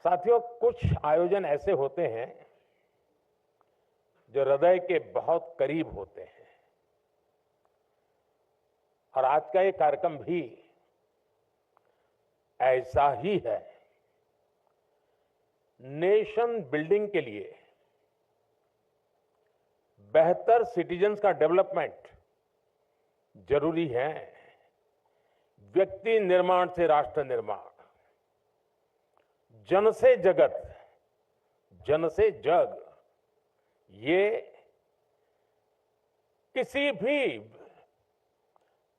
साथियों, कुछ आयोजन ऐसे होते हैं जो हृदय के बहुत करीब होते हैं और आज का ये कार्यक्रम भी ऐसा ही है। नेशन बिल्डिंग के लिए बेहतर सिटीजन्स का डेवलपमेंट जरूरी है। व्यक्ति निर्माण से राष्ट्र निर्माण, जन से जगत, जन से जग, ये किसी भी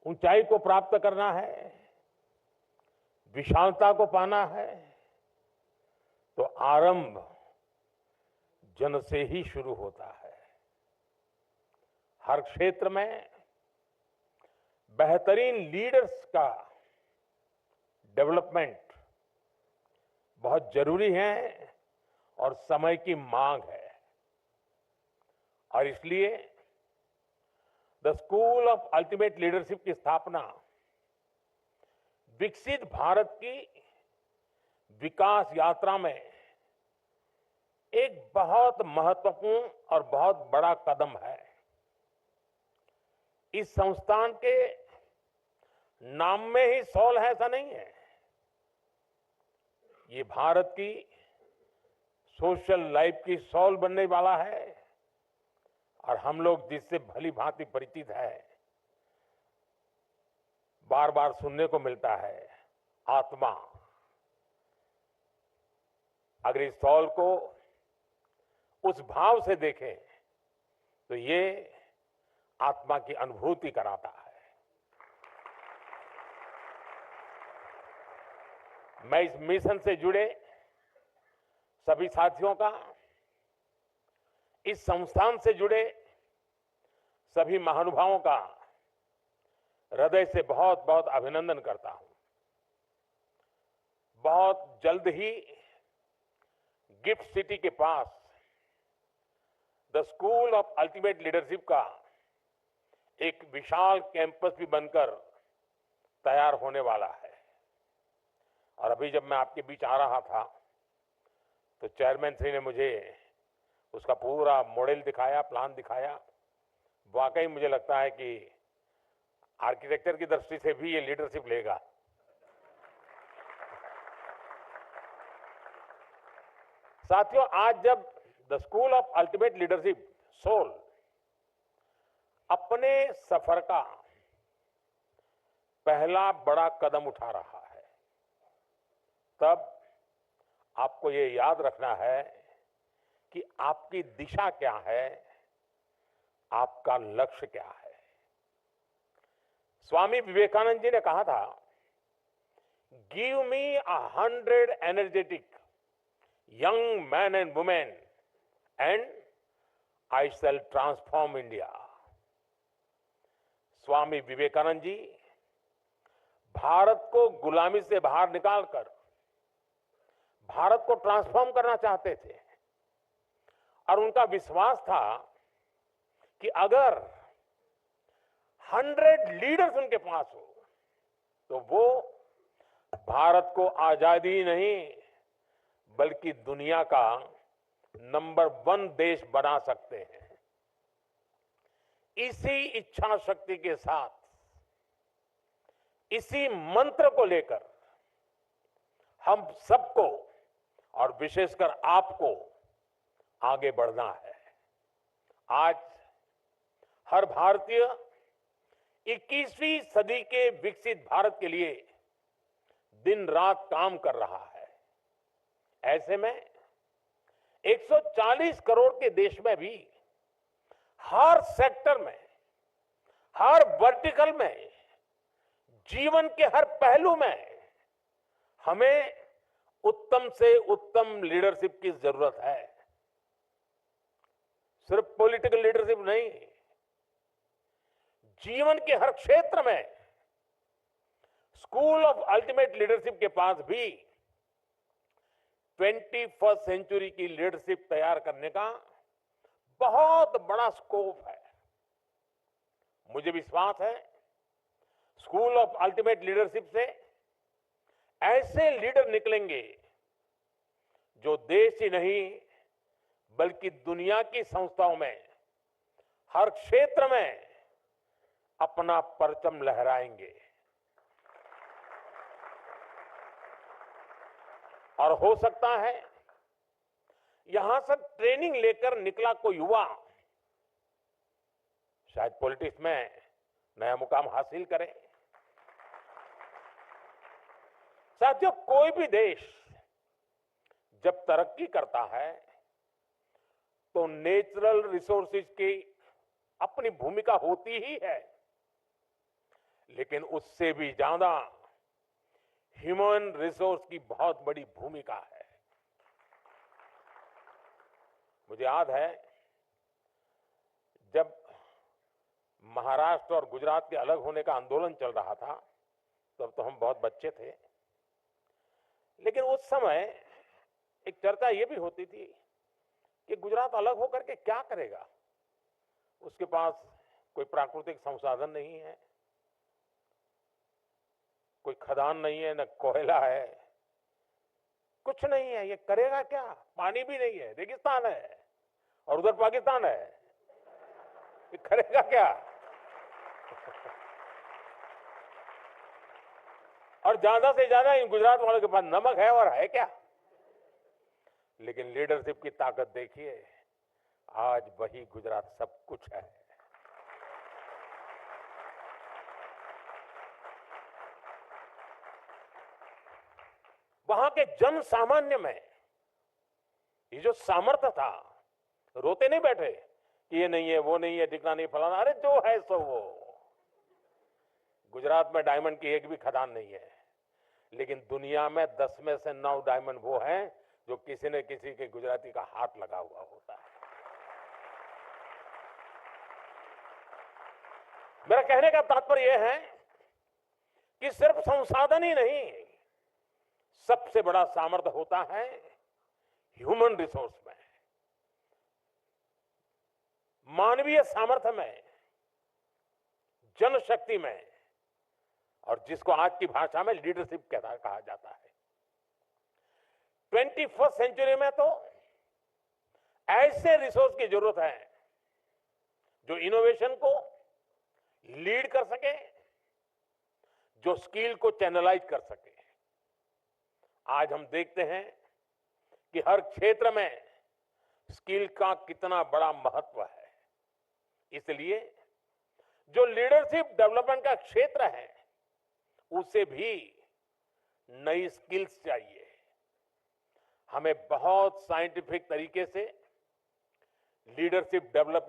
ऊंचाई को प्राप्त करना है, विशालता को पाना है, तो आरंभ जन से ही शुरू होता है। हर क्षेत्र में बेहतरीन लीडर्स का डेवलपमेंट बहुत जरूरी है और समय की मांग है। और इसलिए the School of Ultimate leadership की स्थापना विकसित भारत की विकास यात्रा में एक बहुत महत्वपूर्ण और बहुत बड़ा कदम है। इस संस्थान के नाम में ही सोल है, ऐसा नहीं है। ये भारत की सोशल लाइफ की सोल बनने वाला है और हम लोग जिससे भली भांति परिचित है, बार बार सुनने को मिलता है, आत्मा। अगर इस सोल को उस भाव से देखें तो ये आत्मा की अनुभूति कराता है। मैं इस मिशन से जुड़े सभी साथियों का, इस संस्थान से जुड़े सभी महानुभावों का हृदय से बहुत बहुत अभिनंदन करता हूं। बहुत जल्द ही गिफ्ट सिटी के पास the School of Ultimate Leadership का एक विशाल कैंपस भी बनकर तैयार होने वाला है। और अभी जब मैं आपके बीच आ रहा था तो चेयरमैन श्री ने मुझे उसका पूरा मॉडल दिखाया, प्लान दिखाया। वाकई मुझे लगता है कि आर्किटेक्चर की दृष्टि से भी ये लीडरशिप लेगा। साथियों, आज जब the School of Ultimate Leadership SOUL अपने सफर का पहला बड़ा कदम उठा रहा है, तब आपको ये याद रखना है कि आपकी दिशा क्या है, आपका लक्ष्य क्या है। स्वामी विवेकानंद जी ने कहा था, give me 100 energetic young man and women and I shall transform India. Swami Vivekananda ji Bharat को गुलामी से बाहर निकालकर भारत को ट्रांसफॉर्म करना चाहते थे और उनका विश्वास था कि अगर 100 लीडर्स उनके पास हो तो वो भारत को आजादी नहीं बल्कि दुनिया का नंबर 1 देश बना सकते हैं। इसी इच्छा शक्ति के साथ, इसी मंत्र को लेकर हम सबको और विशेषकर आपको आगे बढ़ना है। आज हर भारतीय 21वीं सदी के विकसित भारत के लिए दिन रात काम कर रहा है। ऐसे में 140 करोड़ के देश में भी हर सेक्टर में, हर वर्टिकल में, जीवन के हर पहलू में हमें उत्तम से उत्तम लीडरशिप की जरूरत है। सिर्फ पॉलिटिकल लीडरशिप नहीं, जीवन के हर क्षेत्र में स्कूल ऑफ अल्टीमेट लीडरशिप के पास भी 21st सेंचुरी की लीडरशिप तैयार करने का बहुत बड़ा स्कोप है। मुझे विश्वास है स्कूल ऑफ अल्टीमेट लीडरशिप से ऐसे लीडर निकलेंगे जो देश ही नहीं बल्कि दुनिया की संस्थाओं में हर क्षेत्र में अपना परचम लहराएंगे। और हो सकता है यहां से ट्रेनिंग लेकर निकला कोई युवा शायद पॉलिटिक्स में नया मुकाम हासिल करे। साथियों, कोई भी देश जब तरक्की करता है तो नेचुरल रिसोर्सेज की अपनी भूमिका होती ही है, लेकिन उससे भी ज्यादा ह्यूमन रिसोर्स की बहुत बड़ी भूमिका है। मुझे याद है जब महाराष्ट्र और गुजरात के अलग होने का आंदोलन चल रहा था, तब तो हम बहुत बच्चे थे, लेकिन उस समय एक चर्चा ये भी होती थी कि गुजरात अलग होकर के क्या करेगा। उसके पास कोई प्राकृतिक संसाधन नहीं है, कोई खदान नहीं है, न कोयला है, कुछ नहीं है, ये करेगा क्या? पानी भी नहीं है, रेगिस्तान है, और उधर पाकिस्तान है, ये करेगा क्या? और ज्यादा से ज्यादा इन गुजरात वालों के पास नमक है, और है क्या? लेकिन लीडरशिप की ताकत देखिए, आज वही गुजरात सब कुछ है। वहां के जन सामान्य में ये जो सामर्थ्य था, रोते नहीं बैठे कि ये नहीं है, वो नहीं है, दिखना नहीं, फलाना, अरे जो है सो वो। गुजरात में डायमंड की एक भी खदान नहीं है, लेकिन दुनिया में 10 में से 9 डायमंड वो हैं जो किसी न किसी के गुजराती का हाथ लगा हुआ होता है। मेरा कहने का तात्पर्य यह है कि सिर्फ संसाधन ही नहीं, सबसे बड़ा सामर्थ्य होता है ह्यूमन रिसोर्स में, मानवीय सामर्थ्य में, जनशक्ति में, और जिसको आज की भाषा में लीडरशिप कहा जाता है। 21वीं सेंचुरी में तो ऐसे रिसोर्स की जरूरत है जो इनोवेशन को लीड कर सके, जो स्किल को चैनलाइज कर सके। आज हम देखते हैं कि हर क्षेत्र में स्किल का कितना बड़ा महत्व है। इसलिए जो लीडरशिप डेवलपमेंट का क्षेत्र है, उसे भी नई स्किल्स चाहिए। हमें बहुत साइंटिफिक तरीके से लीडरशिप डेवलप